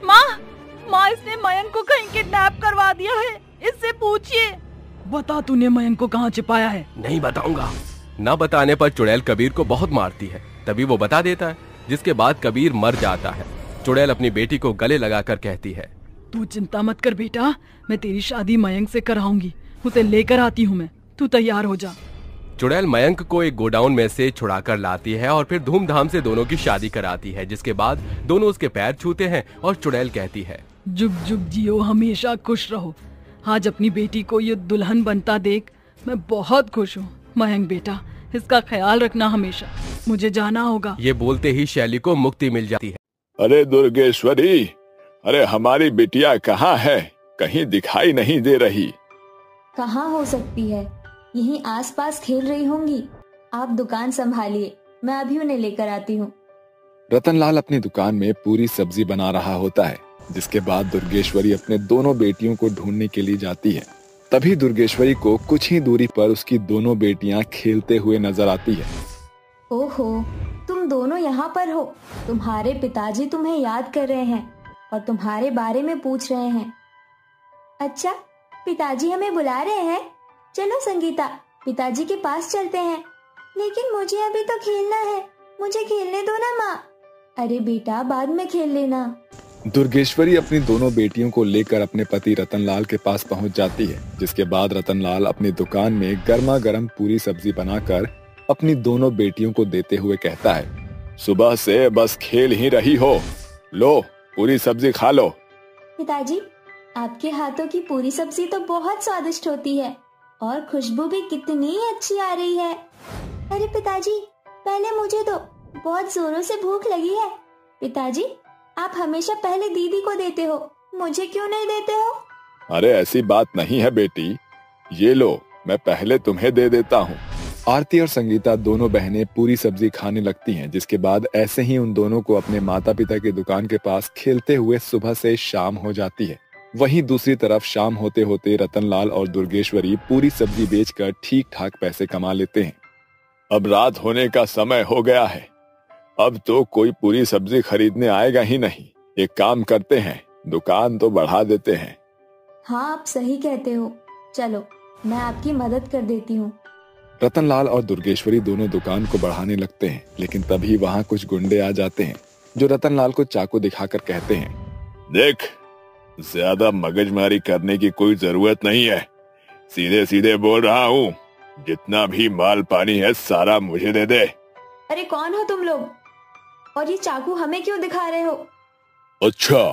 [SPEAKER 7] माँ, इसने मयंक को कहीं किडनैप करवा दिया है, इससे पूछिए। बता, तूने मयंक को कहाँ छिपाया है?
[SPEAKER 6] नहीं बताऊंगा।
[SPEAKER 5] न बताने पर चुड़ैल कबीर को बहुत मारती है। तभी वो बता देता है, जिसके बाद कबीर मर जाता है। चुड़ैल अपनी बेटी को गले लगाकर कहती है,
[SPEAKER 7] तू चिंता मत कर बेटा, मैं तेरी शादी मयंक से कराऊंगी, उसे लेकर आती हूँ मैं, तू तैयार हो जा।
[SPEAKER 5] चुड़ैल मयंक को एक गोडाउन में से छुड़ाकर लाती है और फिर धूमधाम से दोनों की शादी कराती है। जिसके बाद दोनों उसके पैर छूते हैं और चुड़ैल कहती है,
[SPEAKER 7] जुग जुग जियो, हमेशा खुश रहो। आज अपनी बेटी को ये दुल्हन बनता देख मैं बहुत खुश हूँ। मयंक बेटा, इसका ख्याल रखना हमेशा, मुझे जाना होगा।
[SPEAKER 5] ये बोलते ही शैली को मुक्ति मिल जाती है।
[SPEAKER 3] अरे दुर्गेश्वरी, अरे हमारी बिटिया कहाँ है? कहीं दिखाई नहीं दे रही।
[SPEAKER 8] कहाँ हो सकती है, यहीं आसपास खेल रही होंगी। आप दुकान संभालिए, मैं अभी उन्हें लेकर आती हूँ।
[SPEAKER 1] रतनलाल अपनी दुकान में पूरी सब्जी बना रहा होता है। जिसके बाद दुर्गेश्वरी अपने दोनों बेटियों को ढूंढने के लिए जाती है। तभी दुर्गेश्वरी को कुछ ही दूरी पर उसकी दोनों बेटियां खेलते हुए नजर आती है।
[SPEAKER 8] ओहो, तुम दोनों यहाँ पर हो। तुम्हारे पिताजी तुम्हें याद कर रहे हैं और तुम्हारे बारे में पूछ रहे हैं। अच्छा, पिताजी हमें बुला रहे हैं। चलो संगीता, पिताजी के पास चलते हैं। लेकिन मुझे अभी तो खेलना है, मुझे खेलने दो ना माँ। अरे बेटा, बाद में खेल लेना।
[SPEAKER 1] दुर्गेश्वरी अपनी दोनों बेटियों को लेकर अपने पति रतनलाल के पास पहुंच जाती है, जिसके बाद रतनलाल अपनी दुकान में गर्मा गर्म पूरी सब्जी बनाकर अपनी दोनों बेटियों को देते हुए कहता है,
[SPEAKER 3] सुबह से बस खेल ही रही हो, लो पूरी सब्जी खा लो।
[SPEAKER 8] पिताजी, आपके हाथों की पूरी सब्जी तो बहुत स्वादिष्ट होती है और खुशबू भी कितनी अच्छी आ रही है। अरे पिताजी, पहले मुझे दो, बहुत जोरों से भूख लगी है। पिताजी, आप हमेशा पहले दीदी को देते हो, मुझे क्यों नहीं देते हो?
[SPEAKER 3] अरे ऐसी बात नहीं है बेटी, ये लो मैं पहले तुम्हें दे देता हूँ।
[SPEAKER 1] आरती और संगीता दोनों बहनें पूरी सब्जी खाने लगती हैं, जिसके बाद ऐसे ही उन दोनों को अपने माता पिता की दुकान के पास खेलते हुए सुबह से शाम हो जाती है। वहीं दूसरी तरफ शाम होते होते रतनलाल और दुर्गेश्वरी पूरी सब्जी बेचकर ठीक ठाक पैसे कमा लेते हैं।
[SPEAKER 3] अब रात होने का समय हो गया है, अब तो कोई पूरी सब्जी खरीदने आएगा ही नहीं। एक काम करते हैं, दुकान तो बढ़ा देते हैं।
[SPEAKER 8] हाँ, आप सही कहते हो, चलो मैं आपकी मदद कर देती हूँ।
[SPEAKER 1] रतनलाल और दुर्गेश्वरी दोनों दुकान को बढ़ाने लगते हैं, लेकिन तभी वहाँ कुछ गुंडे आ जाते हैं जो रतनलाल को चाकू दिखाकर कहते हैं,
[SPEAKER 3] देख, ज्यादा मगजमारी करने की कोई जरूरत नहीं है, सीधे सीधे बोल रहा हूँ, जितना भी माल पानी है सारा मुझे दे दे।
[SPEAKER 8] अरे कौन हो तुम लोग, और ये चाकू हमें क्यों दिखा रहे हो?
[SPEAKER 3] अच्छा,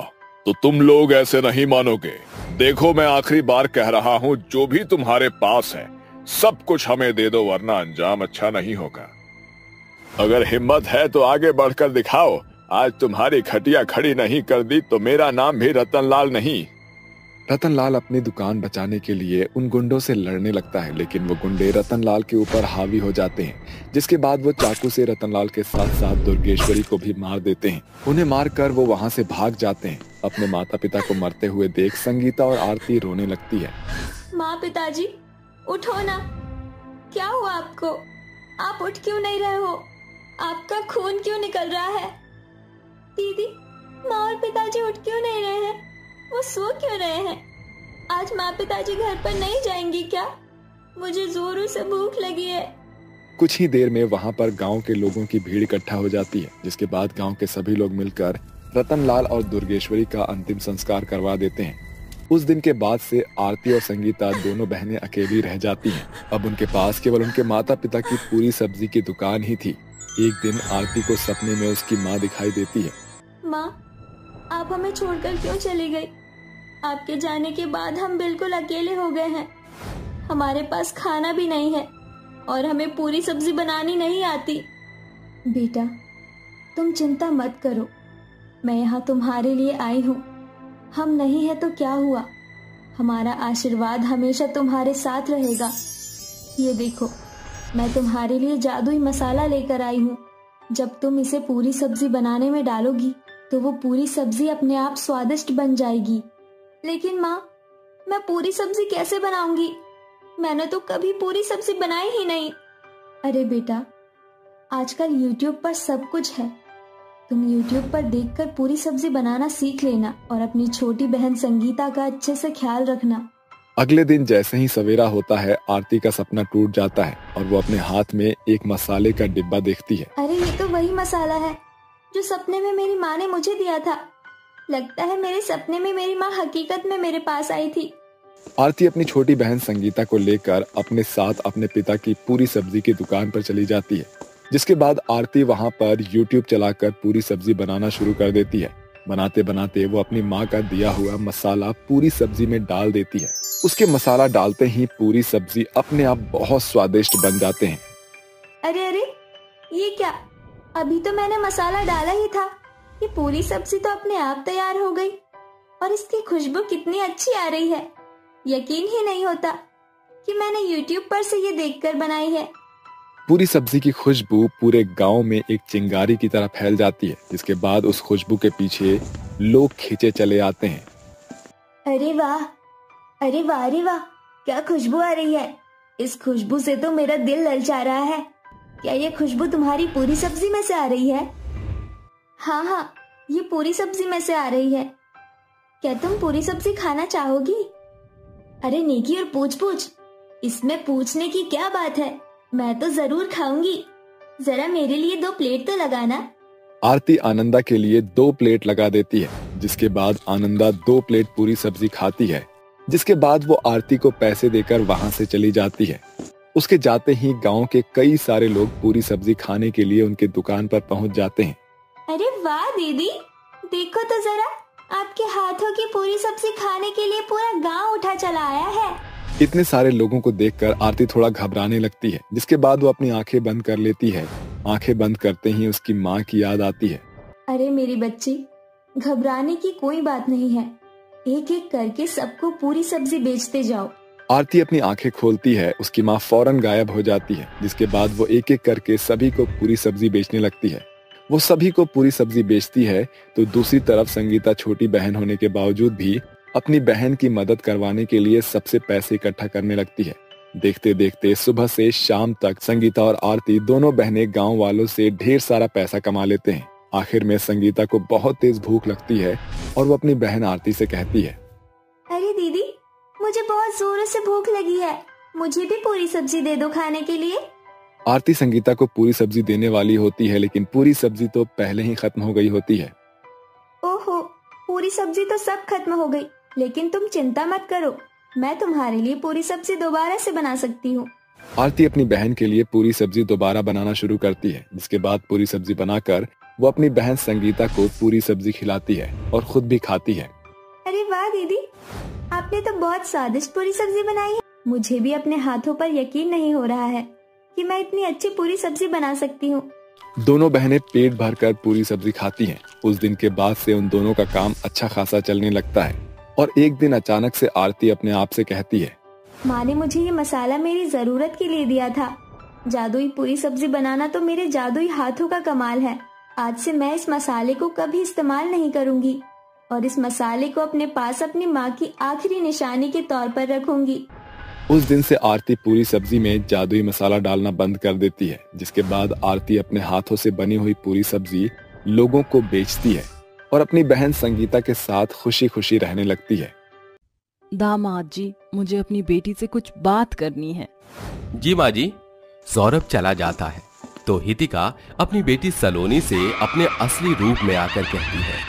[SPEAKER 3] तो तुम लोग ऐसे नहीं मानोगे। देखो मैं आखिरी बार कह रहा हूँ, जो भी तुम्हारे पास है सब कुछ हमें दे दो, वरना अंजाम अच्छा नहीं होगा। अगर हिम्मत है तो आगे बढ़कर दिखाओ। आज तुम्हारी खटिया खड़ी नहीं कर दी तो मेरा नाम भी रतनलाल नहीं।
[SPEAKER 1] रतनलाल अपनी दुकान बचाने के लिए उन गुंडों से लड़ने लगता है, लेकिन वो गुंडे रतनलाल के ऊपर हावी हो जाते हैं, जिसके बाद वो चाकू से रतनलाल के साथ साथ दुर्गेश्वरी को भी मार देते हैं। उन्हें मारकर वो वहाँ से भाग जाते हैं। अपने माता पिता को मरते हुए देख संगीता और आरती रोने लगती है।
[SPEAKER 8] माँ, पिताजी उठो ना, क्या हुआ आपको? आप उठ क्यों नहीं रहे हो? आपका खून क्यों निकल रहा है? दीदी, माँ और पिताजी उठ क्यों नहीं रहे हैं? वो सो क्यों रहे हैं? आज माँ पिताजी घर पर नहीं जाएंगी क्या? मुझे जोरों से भूख लगी है।
[SPEAKER 1] कुछ ही देर में वहाँ पर गांव के लोगों की भीड़ इकट्ठा हो जाती है, जिसके बाद गांव के सभी लोग मिलकर रतनलाल और दुर्गेश्वरी का अंतिम संस्कार करवा देते हैं। उस दिन के बाद से आरती और संगीता दोनों बहनें अकेली रह जाती हैं। अब उनके पास केवल उनके माता पिता की पूरी सब्जी की दुकान ही थी। एक दिन आरती को सपने में उसकी माँ दिखाई देती है।
[SPEAKER 8] माँ, आप हमें छोड़कर क्यों चली गई? आपके जाने के बाद हम बिल्कुल अकेले हो गए हैं। हमारे पास खाना भी नहीं है और हमें पूरी सब्जी बनानी नहीं आती। बेटा, तुम चिंता मत करो, मैं यहाँ तुम्हारे लिए आई हूँ। हम नहीं है तो क्या हुआ, हमारा आशीर्वाद हमेशा तुम्हारे साथ रहेगा। ये देखो, मैं तुम्हारे लिए जादुई मसाला लेकर आई हूँ। जब तुम इसे पूरी सब्जी बनाने में डालोगी तो वो पूरी सब्जी अपने आप स्वादिष्ट बन जाएगी। लेकिन माँ, मैं पूरी सब्जी कैसे बनाऊंगी? मैंने तो कभी पूरी सब्जी बनाई ही नहीं। अरे बेटा, आजकल YouTube पर सब कुछ है, तुम YouTube पर देखकर पूरी सब्जी बनाना सीख लेना और अपनी छोटी बहन संगीता का अच्छे से ख्याल रखना।
[SPEAKER 1] अगले दिन जैसे ही सवेरा होता है, आरती का सपना टूट जाता है और वो अपने हाथ में एक मसाले का डिब्बा देखती है।
[SPEAKER 8] अरे ये तो वही मसाला है जो सपने में मेरी माँ ने मुझे दिया था। लगता है मेरे सपने में मेरी माँ हकीकत में मेरे पास आई थी।
[SPEAKER 1] आरती अपनी छोटी बहन संगीता को लेकर अपने साथ अपने पिता की पूरी सब्जी की दुकान पर चली जाती है, जिसके बाद आरती वहां पर YouTube चलाकर पूरी सब्जी बनाना शुरू कर देती है। बनाते बनाते वो अपनी माँ का दिया हुआ मसाला पूरी सब्जी में डाल देती है। उसके मसाला डालते ही पूरी सब्जी अपने आप बहुत स्वादिष्ट बन जाते हैं।
[SPEAKER 8] अरे अरे, ये क्या? अभी तो मैंने मसाला डाला ही था। ये पूरी सब्जी तो अपने आप तैयार हो गई और इसकी खुशबू कितनी अच्छी आ रही है। यकीन ही नहीं होता कि मैंने YouTube पर से ये देखकर बनाई है।
[SPEAKER 1] पूरी सब्जी की खुशबू पूरे गांव में एक चिंगारी की तरह फैल जाती है, जिसके बाद उस खुशबू के पीछे लोग खींचे चले आते हैं।
[SPEAKER 8] अरे वाह, अरे वाह, अरे वाह, क्या खुशबू आ रही है। इस खुशबू से तो मेरा दिल ललचा रहा है। क्या ये खुशबू तुम्हारी पूरी सब्जी में से आ रही है? हाँ हाँ, ये पूरी सब्जी में से आ रही है। क्या तुम पूरी सब्जी खाना चाहोगी? अरे नेकी और पूछ पूछ, इसमें पूछने की क्या बात है, मैं तो जरूर खाऊंगी। जरा मेरे लिए 2 प्लेट तो लगाना।
[SPEAKER 1] आरती आनंदा के लिए 2 प्लेट लगा देती है। जिसके बाद आनंदा 2 प्लेट पूरी सब्जी खाती है, जिसके बाद वो आरती को पैसे देकर वहां से चली जाती है। उसके जाते ही गांव के कई सारे लोग पूरी सब्जी खाने के लिए उनके दुकान पर पहुंच जाते हैं।
[SPEAKER 8] अरे वाह दीदी, देखो तो जरा, आपके हाथों की पूरी सब्जी खाने के लिए पूरा गांव उठा चला आया है।
[SPEAKER 1] इतने सारे लोगों को देखकर आरती थोड़ा घबराने लगती है, जिसके बाद वो अपनी आंखें बंद कर लेती है। आंखें बंद करते ही उसकी माँ की याद आती है।
[SPEAKER 8] अरे मेरी बच्ची, घबराने की कोई बात नहीं है, एक एक करके सबको पूरी सब्जी बेचते जाओ।
[SPEAKER 1] आरती अपनी आंखें खोलती है, उसकी माँ फौरन गायब हो जाती है, जिसके बाद वो एक एक करके सभी को पूरी सब्जी बेचने लगती है। वो सभी को पूरी सब्जी बेचती है तो दूसरी तरफ संगीता छोटी बहन होने के बावजूद भी अपनी बहन की मदद करवाने के लिए सबसे पैसे इकट्ठा करने लगती है। देखते देखते सुबह से शाम तक संगीता और आरती दोनों बहनें गांव वालों से ढेर सारा पैसा कमा लेते हैं। आखिर में संगीता को बहुत तेज भूख लगती है और वो अपनी बहन आरती से कहती है,
[SPEAKER 8] अरे दीदी, मुझे बहुत जोरों से भूख लगी है, मुझे भी पूरी सब्जी दे दो खाने के लिए।
[SPEAKER 1] आरती संगीता को पूरी सब्जी देने वाली होती है, लेकिन पूरी सब्जी तो पहले ही खत्म हो गई होती है।
[SPEAKER 8] ओहो, पूरी सब्जी तो सब खत्म हो गई, लेकिन तुम चिंता मत करो, मैं तुम्हारे लिए पूरी सब्जी दोबारा से बना सकती हूँ।
[SPEAKER 1] आरती अपनी बहन के लिए पूरी सब्जी दोबारा बनाना शुरू करती है, जिसके बाद पूरी सब्जी बनाकर वो अपनी बहन संगीता को पूरी सब्जी खिलाती है और खुद भी खाती है।
[SPEAKER 8] अरे वाह दीदी, आपने तो बहुत स्वादिष्ट पूरी सब्जी बनाई है। मुझे भी अपने हाथों पर यकीन नहीं हो रहा है कि मैं इतनी अच्छी पूरी सब्जी बना सकती हूँ।
[SPEAKER 1] दोनों बहनें पेट भरकर पूरी सब्जी खाती हैं। उस दिन के बाद से उन दोनों का काम अच्छा खासा चलने लगता है और एक दिन अचानक से आरती अपने आप से कहती है,
[SPEAKER 8] माँ ने मुझे ये मसाला मेरी जरूरत के लिए दिया था। जादुई पूरी सब्जी बनाना तो मेरे जादुई हाथों का कमाल है। आज से मैं इस मसाले को कभी इस्तेमाल नहीं करूँगी और इस मसाले को अपने पास अपनी माँ की आखिरी निशानी के तौर पर रखूंगी।
[SPEAKER 1] उस दिन से आरती पूरी सब्जी में जादुई मसाला डालना बंद कर देती है, जिसके बाद आरती अपने हाथों से बनी हुई पूरी सब्जी लोगों को बेचती है और अपनी बहन संगीता के साथ खुशी खुशी रहने लगती है।
[SPEAKER 4] दामाद जी, मुझे अपनी बेटी से कुछ बात करनी है।
[SPEAKER 6] जी माँ जी। सौरभ चला जाता है तो हितिका अपनी बेटी सलोनी से अपने असली रूप में आकर कहती है,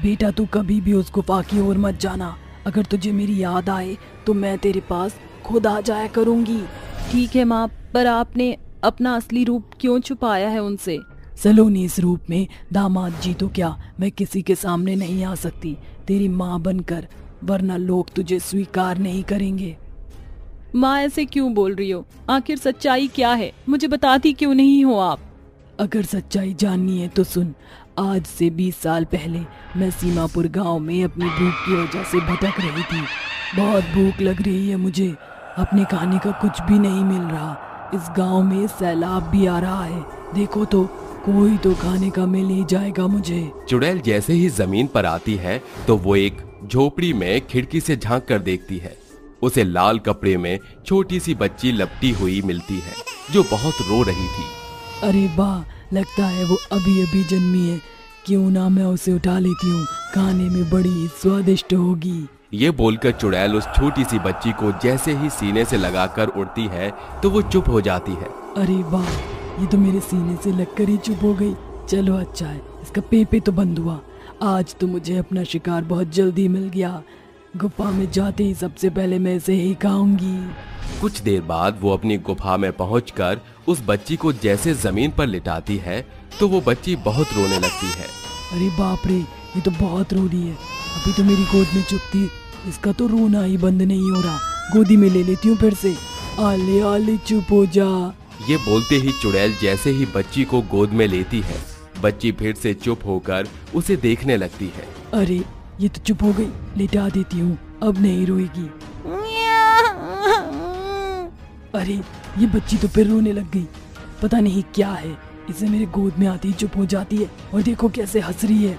[SPEAKER 4] बेटा तू कभी भी उस गुफा की ओर मत जाना। अगर तुझे मेरी याद आए तो मैं तेरे पास खुद आ जाया करूंगी। ठीक है माँ, पर आपने अपना असली रूप क्यों छुपाया है उनसे? सलोनी, इस रूप में दामाद जी तो क्या, मैं किसी के सामने नहीं आ सकती तेरी माँ बनकर, वरना लोग तुझे स्वीकार नहीं करेंगे। माँ ऐसे क्यों बोल रही हो? आखिर सच्चाई क्या है? मुझे बताती क्यों नहीं हो आप? अगर सच्चाई जाननी है तो सुन। आज से 20 साल पहले मैं सीमापुर गांव में अपनी भूख की वजह से भटक रही थी। बहुत भूख लग रही है मुझे, अपने खाने का कुछ भी नहीं मिल रहा। इस गांव में सैलाब भी आ रहा है, देखो तो कोई तो खाने का मिल ही जाएगा मुझे।
[SPEAKER 6] चुड़ैल जैसे ही जमीन पर आती है तो वो एक झोपड़ी में खिड़की से झांक कर देखती है। उसे लाल कपड़े में छोटी सी बच्ची लपटी हुई मिलती है जो बहुत रो रही थी।
[SPEAKER 4] अरे वाह, लगता है वो अभी अभी जन्मी है, क्यों ना मैं उसे उठा लेती हूँ, खाने में बड़ी स्वादिष्ट होगी।
[SPEAKER 6] ये बोलकर चुड़ैल उस छोटी सी बच्ची को जैसे ही सीने से लगाकर उड़ती है तो वो चुप हो जाती है।
[SPEAKER 4] अरे वाह, ये तो मेरे सीने से लगकर ही चुप हो गई। चलो अच्छा है, इसका पेपे तो बंद हुआ। आज तो मुझे अपना शिकार बहुत जल्दी मिल गया। गुफा में जाते ही सबसे पहले मैं इसे ही खाऊंगी।
[SPEAKER 6] कुछ देर बाद वो अपनी गुफा में पहुंचकर उस बच्ची को जैसे जमीन पर लिटाती है तो वो बच्ची बहुत रोने लगती है।
[SPEAKER 4] अरे बाप रे, ये तो बहुत रो रही है। अभी तो मेरी गोद में चुप थी, इसका तो रोना ही बंद नहीं हो रहा। गोदी में ले लेती हूँ फिर से। आले आले चुप हो जा।
[SPEAKER 6] ये बोलते ही चुड़ैल जैसे ही बच्ची को गोद में लेती है, बच्ची फिर से चुप होकर उसे देखने लगती है।
[SPEAKER 4] अरे ये तो चुप हो गई, लिटा देती हूँ, अब नहीं रोएगी। अरे ये बच्ची तो फिर रोने लग गई, पता नहीं क्या है, इसे मेरे गोद में आती ही चुप हो जाती है और देखो कैसे हंस रही है।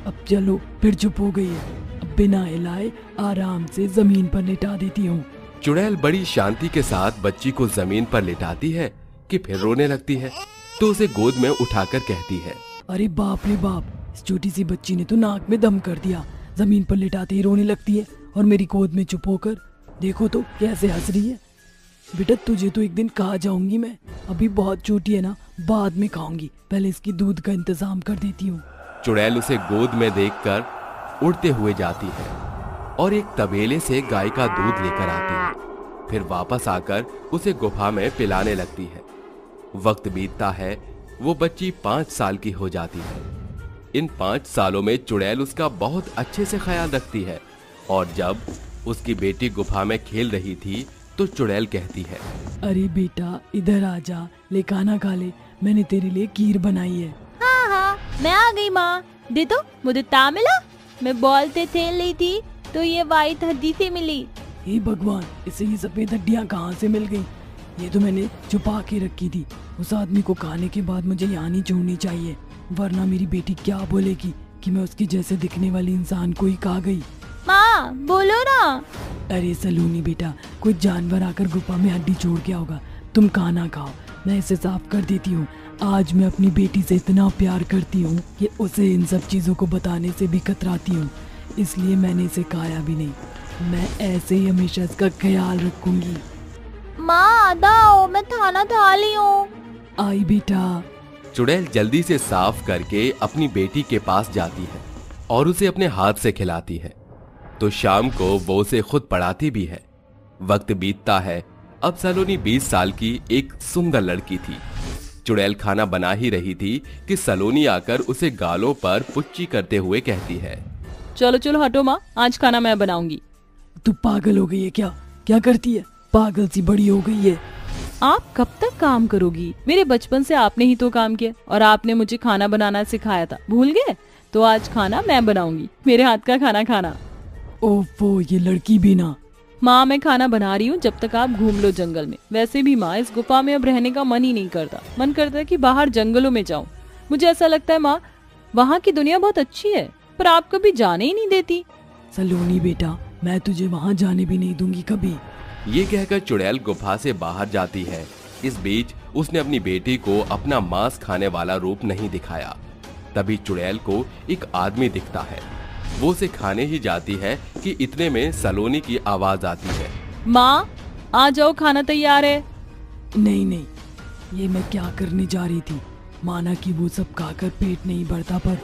[SPEAKER 4] अब चलो फिर चुप हो गई है, अब बिना हिलाए आराम से जमीन पर लिटा देती हूँ।
[SPEAKER 6] चुड़ैल बड़ी शांति के साथ बच्ची को जमीन पर लिटाती है कि फिर रोने लगती है तो उसे गोद में उठाकर कहती है,
[SPEAKER 4] अरे बाप रे बाप, इस छोटी सी बच्ची ने तो नाक में दम कर दिया। जमीन पर लिटाते ही रोने लगती है और मेरी गोद में चुप होकर देखो तो कैसे हंस रही है। बेटा तुझे तो एक दिन कहा जाऊंगी मैं, अभी बहुत छोटी है ना, बाद में खाऊंगी, पहले इसकी दूध का इंतजाम कर देती हूँ।
[SPEAKER 5] चुड़ैल उसे गोद में देखकर उड़ते हुए जाती है और एक तबेले से गाय का दूध लेकर आती है। फिर वापस आकर उसे गुफा में पिलाने लगती है। वक्त बीतता है, वो बच्ची 5 साल की हो जाती है। इन 5 सालों में चुड़ैल उसका बहुत अच्छे से ख्याल रखती है और जब उसकी बेटी गुफा में खेल रही थी तो चुड़ैल कहती है,
[SPEAKER 9] अरे बेटा इधर आ जा, ले खाना खा ले, मैंने तेरे लिए खीर बनाई है।
[SPEAKER 7] हाँ हाँ मैं आ गई माँ, दे दो मुझे ता मिला। मैं बॉल से खेल रही थी तो ये वाइट हड्डी से मिली।
[SPEAKER 9] हे भगवान, इसे ये सफेद हड्डियाँ कहाँ से मिल गई? ये तो मैंने छुपा के रखी थी। उस आदमी को खाने के बाद मुझे यहाँ नहीं छोड़नी चाहिए, वरना मेरी बेटी क्या बोलेगी कि मैं उसकी जैसे दिखने वाली इंसान को ही खा गई।
[SPEAKER 7] माँ बोलो ना।
[SPEAKER 9] अरे सलोनी बेटा, कोई जानवर आकर गुफा में हड्डी छोड़ गया होगा, तुम खाना खाओ, मैं इसे साफ कर देती हूँ। आज मैं अपनी बेटी से इतना प्यार करती हूँ कि उसे इन सब चीजों को बताने से भी कतराती हूँ, इसलिए मैंने इसे खाया भी नहीं। मैं ऐसे ही हमेशा इसका ख्याल रखूंगी।
[SPEAKER 7] माँ दाओ, मैं खाना खा ली हूँ।
[SPEAKER 9] आई बेटा।
[SPEAKER 5] चुड़ैल जल्दी से साफ करके अपनी बेटी के पास जाती है और उसे अपने हाथ से खिलाती है। तो शाम को वो उसे खुद पढ़ाती भी है। वक्त बीतता है, अब सलोनी 20 साल की एक सुंदर लड़की थी। चुड़ैल खाना बना ही रही थी कि सलोनी आकर उसे गालों पर पुच्ची करते हुए कहती है,
[SPEAKER 7] चलो चलो हटो माँ, आज खाना मैं बनाऊंगी।
[SPEAKER 9] तू पागल हो गई है क्या? क्या करती है? पागल सी बड़ी हो गई है।
[SPEAKER 7] आप कब तक काम करोगी? मेरे बचपन से आपने ही तो काम किया और आपने मुझे खाना बनाना सिखाया था, भूल गए? तो आज खाना मैं बनाऊंगी, मेरे हाथ का खाना खाना।
[SPEAKER 9] ओफो, ये लड़की भी ना।
[SPEAKER 7] माँ मैं खाना बना रही हूँ, जब तक आप घूम लो जंगल में। वैसे भी माँ इस गुफा में अब रहने का मन ही नहीं करता। मन करता है कि बाहर जंगलों में जाऊँ। मुझे ऐसा लगता है माँ वहाँ की दुनिया बहुत अच्छी है, पर आप कभी जाने ही नहीं देती।
[SPEAKER 9] सलोनी बेटा, मैं तुझे वहाँ जाने भी नहीं दूंगी कभी।
[SPEAKER 5] ये कहकर चुड़ैल गुफा से बाहर जाती है। इस बीच उसने अपनी बेटी को अपना मांस खाने वाला रूप नहीं दिखाया। तभी चुड़ैल को एक आदमी दिखता है। वो उसे खाने ही जाती है कि इतने में सलोनी की आवाज आती है,
[SPEAKER 7] माँ आ जाओ, खाना तैयार है।
[SPEAKER 9] नहीं नहीं, ये मैं क्या करने जा रही थी। माना कि वो सब खाकर पेट नहीं भरता, पर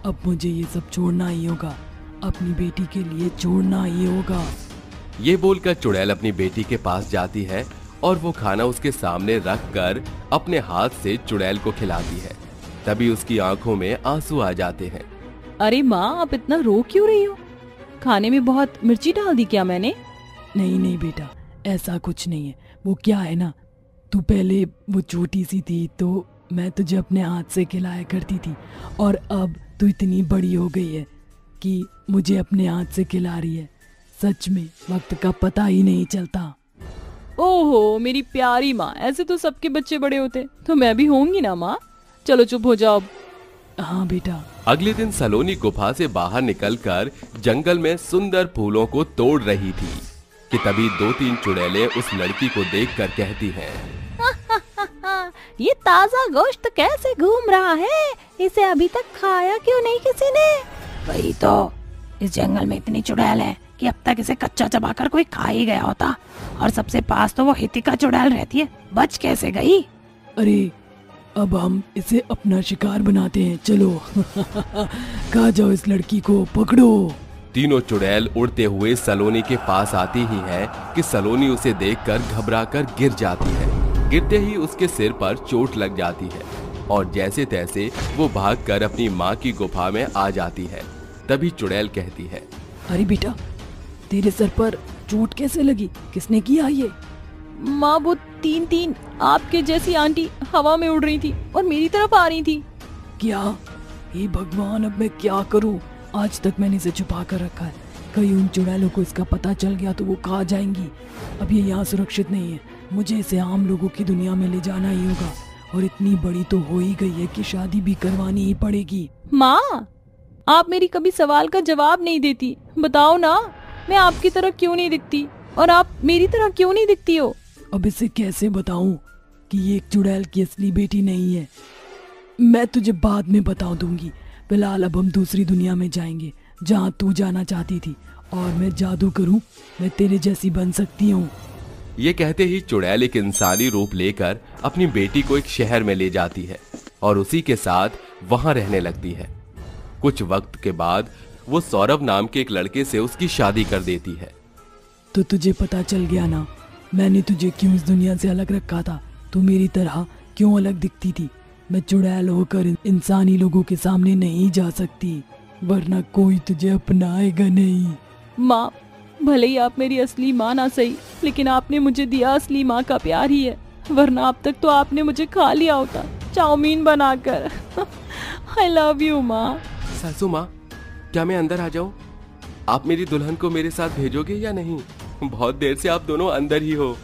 [SPEAKER 9] अब मुझे ये सब छोड़ना ही होगा, अपनी बेटी के लिए छोड़ना ही होगा।
[SPEAKER 5] ये बोलकर चुड़ैल अपनी बेटी के पास जाती है और वो खाना उसके सामने रख कर अपने हाथ से चुड़ैल को खिलाती है। तभी उसकी आंखों में आंसू आ जाते हैं।
[SPEAKER 7] अरे माँ, आप इतना रो क्यों रही हो? खाने में बहुत मिर्ची डाल दी क्या मैंने?
[SPEAKER 9] नहीं नहीं बेटा, ऐसा कुछ नहीं है। वो क्या है ना, तू पहले वो छोटी सी थी तो मैं तुझे अपने हाथ से खिलाया करती थी, और अब तू इतनी बड़ी हो गई है कि मुझे अपने हाथ से खिला रही है। सच में वक्त का पता ही नहीं चलता।
[SPEAKER 7] ओहो मेरी प्यारी माँ, ऐसे तो सबके बच्चे बड़े होते, तो मैं भी होंगी ना माँ। चलो चुप हो जाओ।
[SPEAKER 9] हाँ बेटा।
[SPEAKER 5] अगले दिन सलोनी गुफा से बाहर निकलकर जंगल में सुंदर फूलों को तोड़ रही थी कि तभी 2-3 चुड़ैलें उस लड़की को देखकर कहती हैं,
[SPEAKER 7] ये ताजा गोश्त कैसे घूम रहा है? इसे अभी तक खाया क्यों नहीं किसी ने?
[SPEAKER 10] वही तो, इस जंगल में इतनी चुड़ैल है कि अब तक इसे कच्चा चबाकर कोई खा ही गया होता, और सबसे पास तो वो हितिका चुड़ैल रहती है, बच कैसे गई?
[SPEAKER 9] अरे अब हम इसे अपना शिकार बनाते हैं, चलो। खा जाओ इस लड़की को, पकड़ो।
[SPEAKER 5] तीनों चुड़ैल उड़ते हुए सलोनी के पास आती ही है कि सलोनी उसे देखकर घबराकर गिर जाती है। गिरते ही उसके सिर पर चोट लग जाती है और जैसे तैसे वो भागकर अपनी माँ की गुफा में आ जाती है। तभी चुड़ैल कहती है,
[SPEAKER 9] अरे बेटा, तेरे सर पर चोट कैसे लगी? किसने किया ये?
[SPEAKER 7] माँ वो 3 आपके जैसी आंटी हवा में उड़ रही थी और मेरी तरफ आ रही थी।
[SPEAKER 9] क्या? हे भगवान, अब मैं क्या करूं? आज तक मैंने इसे छुपा कर रखा है, कहीं उन चुड़ैलों को इसका पता चल गया तो वो खा जाएंगी। अब ये यहाँ सुरक्षित नहीं है, मुझे इसे आम लोगों की दुनिया में ले जाना ही होगा, और इतनी बड़ी तो हो ही गई है कि शादी भी करवानी ही पड़ेगी।
[SPEAKER 7] माँ आप मेरी कभी सवाल का जवाब नहीं देती, बताओ ना, मैं आपकी तरह क्यों नहीं दिखती और आप मेरी तरह क्यों नहीं दिखती हो?
[SPEAKER 9] अब इसे कैसे बताऊं कि ये एक चुड़ैल की असली बेटी नहीं है? मैं तुझे बाद में बता दूंगी। फिलहाल अब हम दूसरी दुनिया में जाएंगे जहाँ तू जाना चाहती थी, और मैं जादू करूं, मैं तेरे जैसी बन सकती हूँ।
[SPEAKER 5] ये कहते ही चुड़ैल एक इंसानी रूप लेकर अपनी बेटी को एक शहर में ले जाती है और उसी के साथ वहाँ रहने लगती है। कुछ वक्त के बाद वो सौरभ नाम के एक लड़के से उसकी शादी कर देती है।
[SPEAKER 9] तो तुझे पता चल गया ना, मैंने तुझे क्यों इस दुनिया से अलग रखा था। तू मेरी तरह क्यों अलग दिखती थी। मैं चुड़ैल होकर इंसानी लोगों के सामने नहीं जा सकती, वरना कोई तुझे अपनाएगा नहीं।
[SPEAKER 7] माँ, भले ही आप मेरी असली माँ ना सही, लेकिन आपने मुझे दिया असली माँ का प्यार ही है, वरना अब तक तो आपने मुझे खा लिया होता चाउमीन बनाकर। आई लव यू माँ।
[SPEAKER 5] सासू माँ, क्या मैं अंदर आ जाऊँ? आप मेरी दुल्हन को मेरे साथ भेजोगे या नहीं? बहुत देर से आप दोनों अंदर ही हो।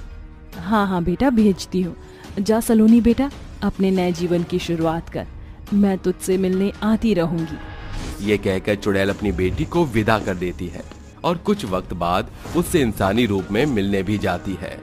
[SPEAKER 4] हाँ हाँ बेटा, भेजती हूँ। जा सलोनी बेटा, अपने नए जीवन की शुरुआत कर। मैं तुझसे मिलने आती रहूंगी।
[SPEAKER 5] ये कहकर चुड़ैल अपनी बेटी को विदा कर देती है और कुछ वक्त बाद उससे इंसानी रूप में मिलने भी जाती है।